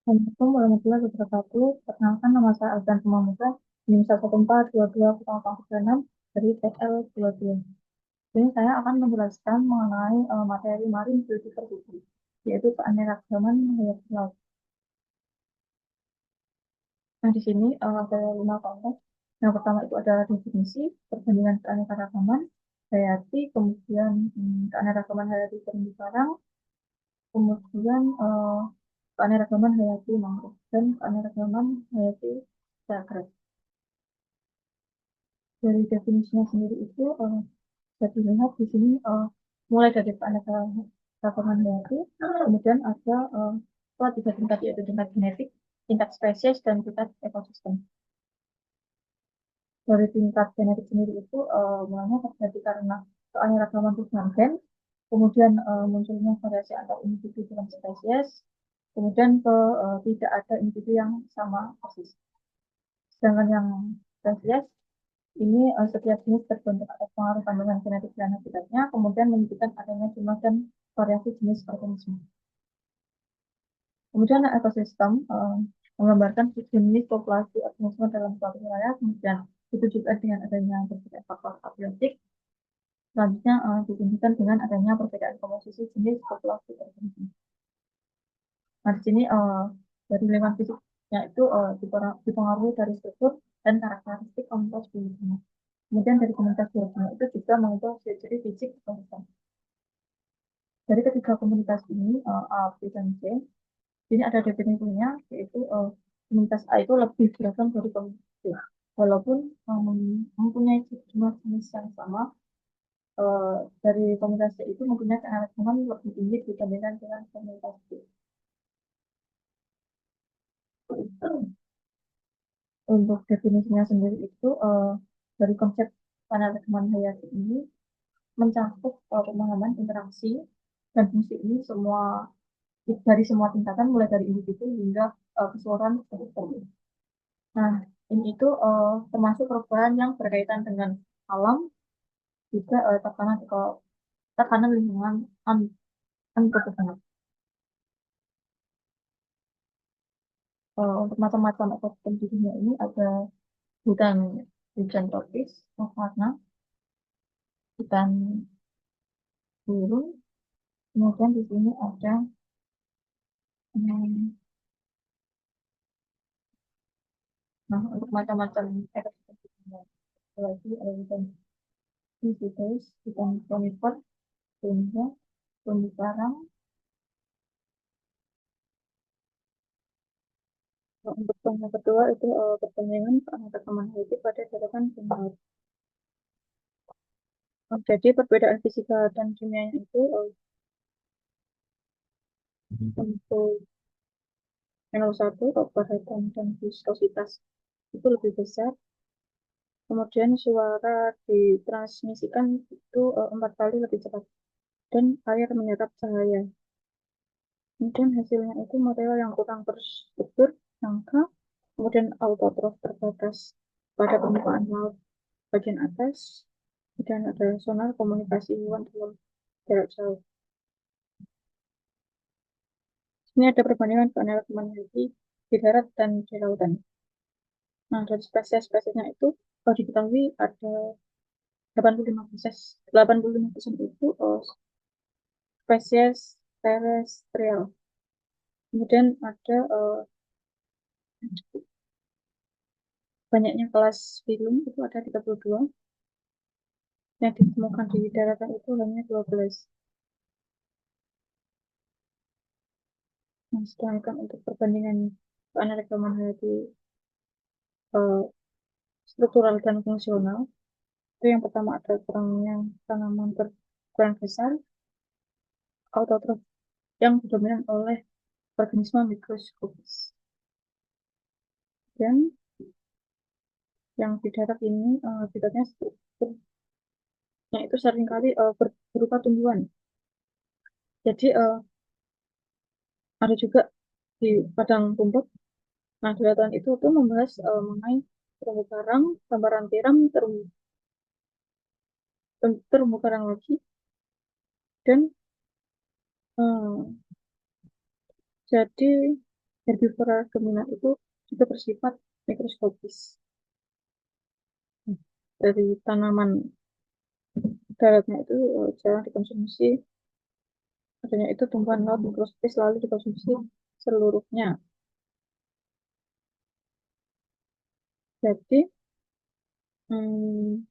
Assalamualaikum warahmatullahi wabarakatuh. Perkenalkan nama saya Aldan Muda, NIM 11422,6 dari TL22. Jadi saya akan menjelaskan mengenai materi Marine Biodiversity, yaitu keanekaragaman hayati laut. Nah, di sini ada 5 konteks. Yang pertama itu adalah definisi, perbandingan keanekaragaman hayati, kemudian keanekaragaman hayati terumbu karang, kemudian keanekaragaman hayati mangrove, dan keanekaragaman hayati Zagreb. Dari definisinya sendiri itu bisa dilihat di sini mulai dari keanekaragaman hayati, kemudian ada tiga tingkat, yaitu tingkat genetik, tingkat spesies, dan tingkat ekosistem. Dari tingkat genetik sendiri itu mulanya terjadi karena keanekaragaman hubungan gen, kemudian munculnya variasi antar individu dalam spesies, kemudian tidak ada individu yang sama persis. Sedangkan yang spesies ini setiap jenis terbentuk atas pengaruh kandungan genetik dan habitatnya, kemudian menunjukkan adanya jumlah dan variasi jenis organisme. Kemudian ekosistem menggambarkan jenis populasi organisme dalam suatu wilayah, kemudian itu juga dengan adanya berbagai faktor abiotik. Selanjutnya ditunjukkan dengan adanya perbedaan komposisi jenis populasi organisme. Nah, di sini dari lingkungan fisiknya itu dipengaruhi dari struktur dan karakteristik komunitas biologinya. Kemudian dari komunitas biologinya itu juga mengubah ciri fisik ekosistem. Dari ketiga komunitas ini, A, B, dan C, ini ada definisinya, yaitu komunitas A itu lebih beragam dari komunitas B. Walaupun mempunyai jumlah jenis yang sama, dari komunitas C itu mempunyai keanekaragaman lebih tinggi dibandingkan dengan komunitas B. Untuk definisinya sendiri itu dari konsep keanekaragaman hayati ini mencakup pemahaman interaksi dan fungsi ini dari semua tingkatan, mulai dari individu hingga keseluruhan ekosistem. Nah, ini itu termasuk perubahan yang berkaitan dengan alam, juga tekanan lingkungan antropogenik. Untuk macam-macam ekosistem di dunia ini ada hutan hujan tropis, savanna, hutan gurun, kemudian di sini ada hmm, nah, untuk macam-macam ekosistem di dunia lagi ada hutan deciduous, hutan conifer, tundra, terumbu karang. Nah, untuk yang kedua itu pertandingan keanekaragaman hayati pada daratan dan laut. Jadi perbedaan fisika dan kimianya itu untuk NO1 kepadatan dan viskositas itu lebih besar. Kemudian suara ditransmisikan itu 4 kali lebih cepat dan air menyerap cahaya. Kemudian hasilnya itu material yang kurang terstruktur, langka, kemudian autotrof terbatas pada permukaan laut bagian atas, dan ada sonar komunikasi hewan dalam jarak jauh. Ini ada perbandingan keanekaragaman hayati di darat dan di lautan. Nah, dari spesies-spesiesnya itu diketahui ada 85% itu spesies terestrial. Kemudian ada banyaknya kelas filum itu ada 32. Yang ditemukan di daratan itu hanya 12. Nah, sedangkan untuk perbandingan keanekaragaman hayati struktural dan fungsional, itu yang pertama ada kurangnya tanaman berukuran besar, autotrof yang didominan oleh organisme mikroskopis. Dan yang di darat ini habitatnya strukturnya itu seringkali berupa tumbuhan. Jadi ada juga di padang rumput. Nah, di daratan itu tuh membahas mengenai terumbu karang, gambaran tiram, terumbu karang lagi, dan jadi Herbivora dominan itu juga bersifat mikroskopis. Dari tanaman daratnya itu jarang dikonsumsi, adanya itu tumbuhan laut mikroskopis lalu dikonsumsi seluruhnya. Jadi, hmm,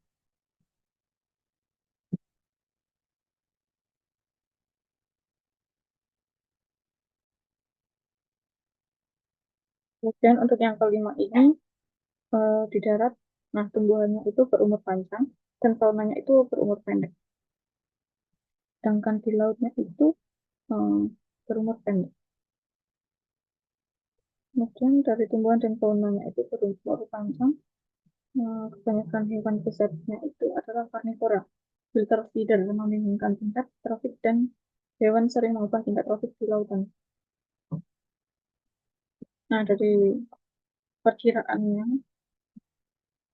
kemudian untuk yang kelima ini di darat, nah tumbuhannya itu berumur panjang dan faunanya itu berumur pendek. Sedangkan di lautnya itu eh, berumur pendek. Kemudian dari tumbuhan dan faunanya itu berumur panjang, kebanyakan hewan besarnya itu adalah karnivora, filter feeder, yang membingungkan tingkat trofik dan hewan sering mengubah tingkat trofik di lautan. Nah, dari perkiraannya,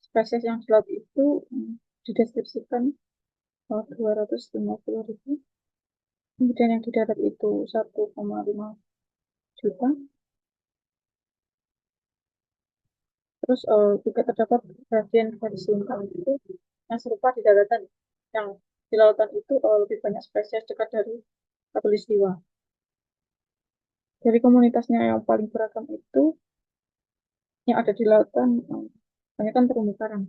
spesies yang di laut itu dideskripsikan 250.000, kemudian yang di darat itu 1,5 juta. Terus juga terdapat bagian dari simpang itu yang serupa di daratan, yang di lautan itu lebih banyak spesies dekat dari khatulistiwa. Dari komunitasnya yang paling beragam itu yang ada di lautan, banyak kan terumbu karang.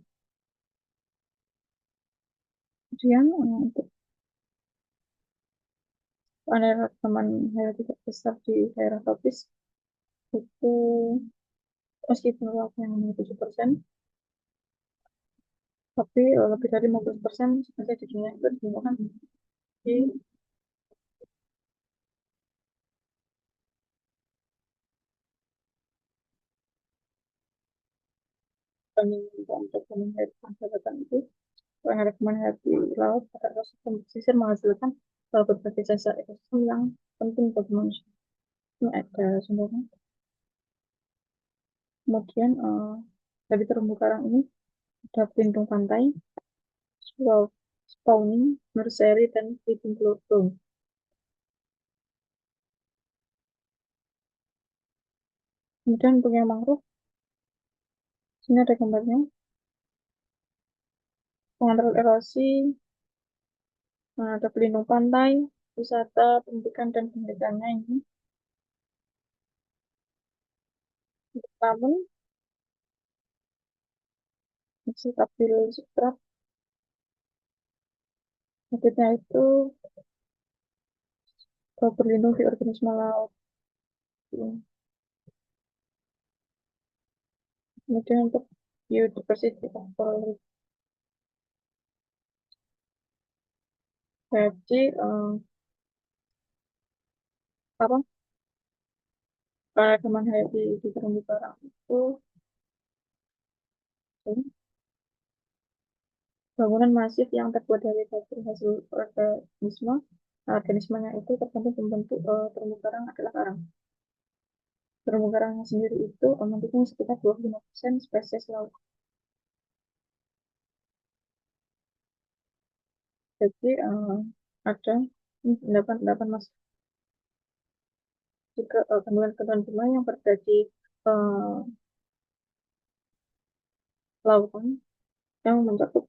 Kemudian untuk keanekaragaman hayati terbesar di daerah tropis itu meskipun luasnya hanya 7%, tapi lebih dari 50% spesies di dunia itu ditemukan di banding untuk meningkatkan daratan itu. Penerimaan hayati laut pada ekosistem pesisir menghasilkan berbagai jasa ekosistem yang penting bagi manusia. Ini ada sumbernya. Kemudian dari terumbu karang ini ada pelindung pantai, spawning, nursery, dan feeding ground. Kemudian untuk yang mangrove, sini ada gambarnya, pengontrol erosi, ada pelindung pantai, wisata, pendidikan, dan pendidikannya ini. Namun, fungsi kapil substrat, habitnya itu berlindung di organisme laut. Kemudian untuk biodiversity factor, jadi apa keragaman hayati di terumbu karang itu bangunan masif yang terbuat dari dapur hasil organisme. Organismenya itu terbentuk membentuk terumbu karang adalah karang. Terumbu karang sendiri itu mendukung sekitar 25% spesies laut. Jadi ada pendapat mas juga kandungan-kandungan bunga yang berada di uh, lautan yang mencakup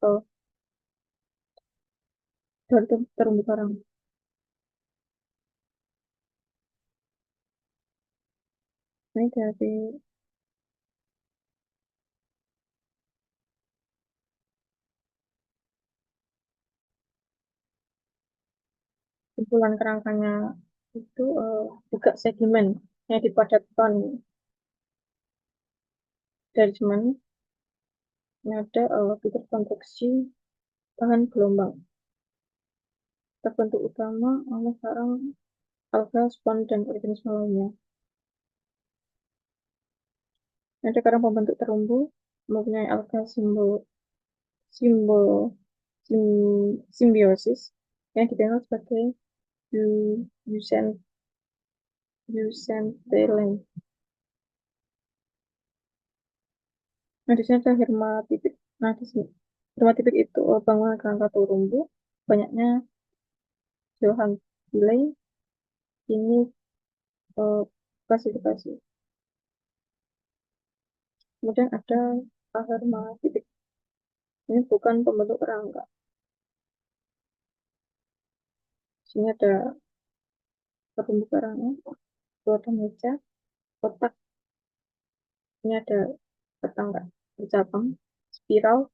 dari terumbu karang. Ini dari kumpulan kerangkanya itu juga sedimen yang dipadatkan dari semen. Ini ada fitur konveksi tahan gelombang. Terbentuk utama oleh sarang alga, spon, dan organisme lainnya. Ada karang pembentuk terumbu mempunyai alga simbol simbiosis yang dikenal sebagai eucentelin. Nah, di sini ada hermatipik. Nah, di sini hermatipik itu bangunan kerangka terumbu, banyaknya Johann Villey ini klasifikasi. Kemudian ada hermafrodit. Ini bukan pembentuk kerangka. Sini ada terumbu karangnya, ada meja, kotak. Ini ada tetangga bercabang, spiral.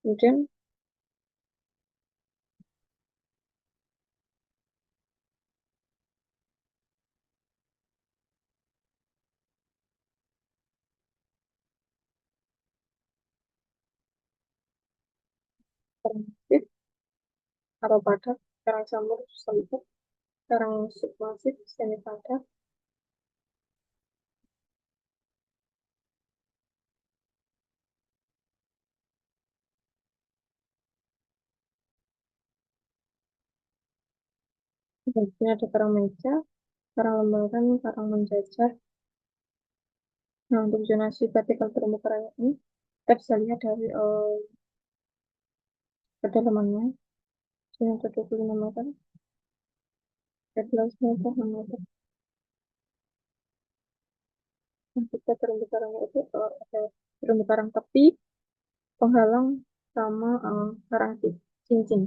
Kemudian karang masif, karang padat, karang samur, sempit, karang submasif, semi padat, dan sini ada karang meja, karang lembaran, karang menjajar. Nah, untuk zonasi vertikal terumbu karang ini, kita bisa lihat dari kedalamannya. Sini ada 25 meter, 13 meter, 6 meter. Nah, kita terumbu karangnya itu ada terumbu karang tepi, penghalang, sama karang cincin.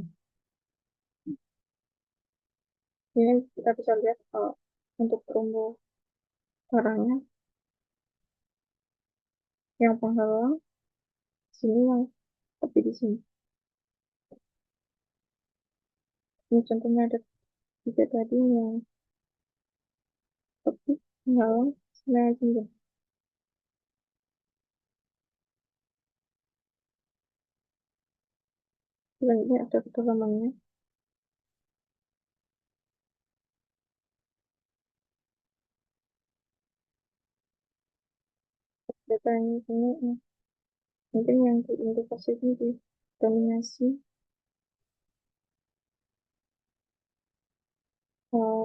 Ini kita bisa lihat untuk terumbu karangnya yang penghalang sini, yang tepi di sini. Ini contohnya ada tiga tadi yang tepi, penghalang, sama yang cincin. Dan ini ada kedalamannya. Data yang ini mungkin yang diindikasi ini di dominasi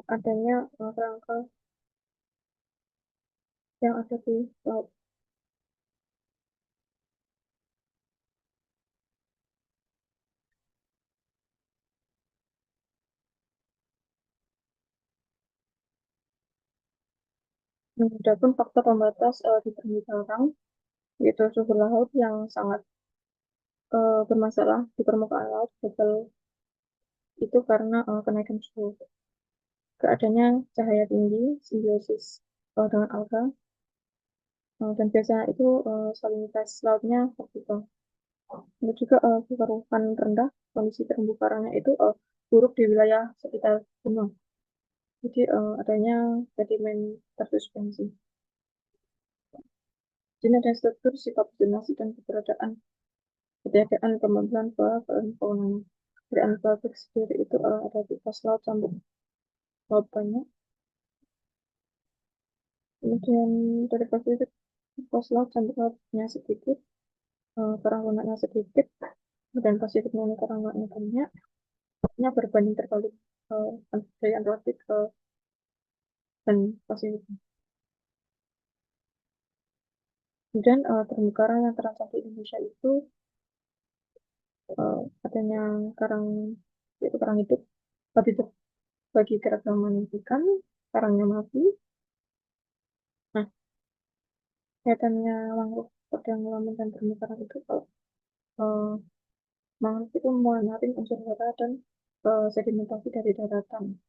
adanya kerangka yang ada di laut. Adapun faktor pembatas di terumbu karang yaitu suhu laut yang sangat bermasalah di permukaan laut global, itu karena kenaikan suhu. Keadaannya cahaya tinggi, simbiosis dengan alga, dan biasanya itu salinitas lautnya vertikal. Ada juga kekeruhan rendah, kondisi terumbu karangnya itu buruk di wilayah sekitar gunung. Jadi adanya sedimen tersuspensi. Jadi ada struktur, sikap zonasi, dan ketiadaan kemampuan fauna. Dari Antartik sendiri itu ada di pos laut cambuk laut banyak. Kemudian dari Pasifik, pos laut cambuk lautnya sedikit, kerang lunaknya sedikit, dan Pasifik ini kerang lunaknya banyak. Ini berbanding terbalik dari Antartik dan Pasifik. Kemudian terumbu karang yang terancam di Indonesia itu adanya karang, yaitu karang hidup, bagi keragaman ikan, karangnya mati. Nah, kaitannya mangrove seperti yang lamun dan terumbu karang itu, kalau uh, mangrove itu menyaring unsur hara dan sedimentasi dari daratan,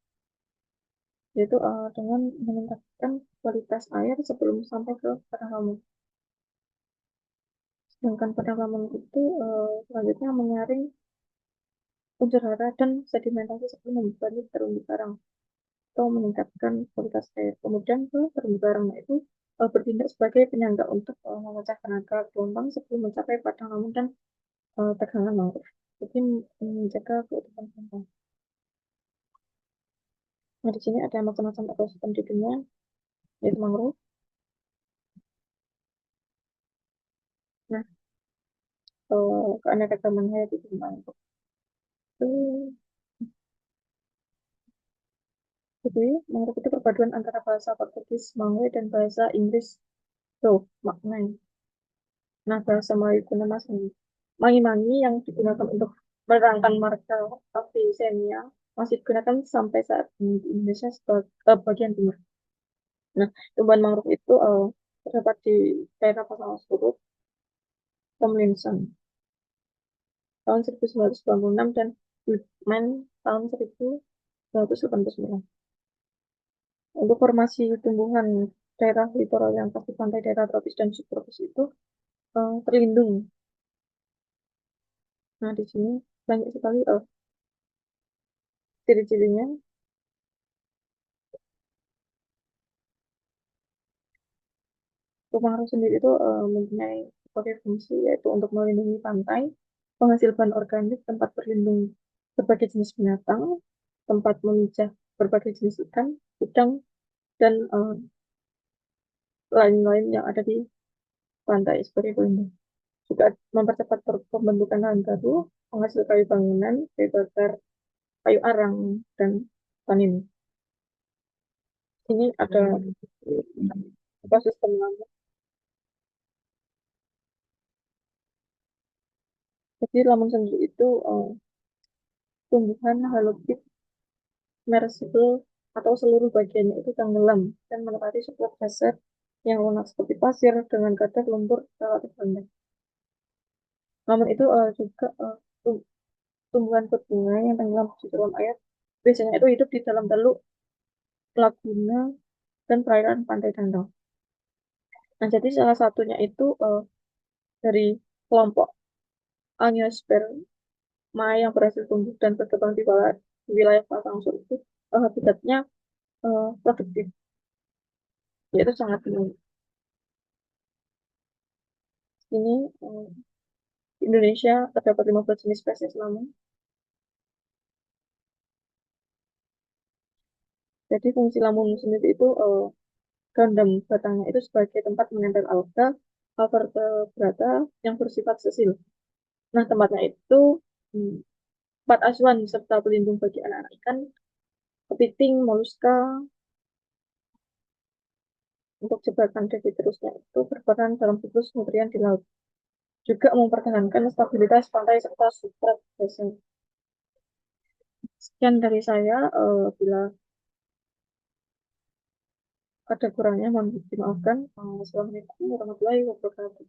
yaitu dengan meningkatkan kualitas air sebelum sampai ke padang lamun. Sedangkan padang lamun itu selanjutnya menyaring unsur hara dan sedimentasi sebelum membebani terumbu karang atau meningkatkan kualitas air. Kemudian ke terumbu karang itu bertindak sebagai penyangga untuk memecah tenaga gelombang sebelum mencapai padang lamun dan tegangan mangrove. Jadi menjaga keutuhan gelombang. Nah, di sini ada macam-macam ekosistem di dunia, yaitu mangrove. Nah, keanekaragaman hayati di mangrove itu, jadi mangrove itu perpaduan antara bahasa Portugis Malay dan bahasa Inggris so maknanya. Nah, bahasa Melayu guna mas mangi-mangi yang digunakan untuk menerangkan marga Avicennia masih digunakan sampai saat ini di Indonesia sebagai bagian timur. Nah, tumbuhan mangrove itu terdapat di daerah Pasaman Surut, Tomlinson tahun 1996 dan Woodman tahun 1989. Untuk formasi tumbuhan daerah litoral yang pasti pantai daerah tropis dan subtropis itu terlindung. Nah, di sini banyak sekali ciri-cirinya. Kemarau sendiri itu mempunyai berbagai fungsi, yaitu untuk melindungi pantai, penghasil bahan organik, tempat berlindung berbagai jenis binatang, tempat memijah berbagai jenis ikan, udang, dan lain-lain yang ada di pantai sebagai pelindung. Juga mempercepat pembentukan lahan baru, penghasil kayu bangunan, kayu bakar, kayu arang, dan panen. Ini ada ekosistem laut. Jadi lamun sendiri itu tumbuhan halofit submersible atau seluruh bagiannya itu tenggelam dan menempati substrat dasar yang lunak seperti pasir dengan kadar lumpur relatif rendah. Namun itu juga tumbuhan berbunga yang tenggelam di dalam air biasanya itu hidup di dalam teluk, laguna, dan perairan pantai dangkal. Nah, jadi salah satunya itu dari kelompok Angiospermae yang berhasil tumbuh dan berkembang di wilayah Pasang Sur itu habitatnya produktif, yaitu sangat tinggi. Ini di Indonesia terdapat 15 jenis spesies lamun. Jadi fungsi lamun sendiri itu gandam batangnya itu sebagai tempat menempel alga, vertebrata yang bersifat sesil. Nah, tempatnya itu hmm, tempat asuhan serta pelindung bagi anak-anak ikan, kepiting, moluska. Untuk jebakan Devitrusnya itu berperan dalam siklus nutrien di laut. Juga mempertahankan stabilitas pantai serta substrat basah. Sekian dari saya, bila ada kurangnya mohon dimaafkan. Wassalamualaikum warahmatullahi wabarakatuh.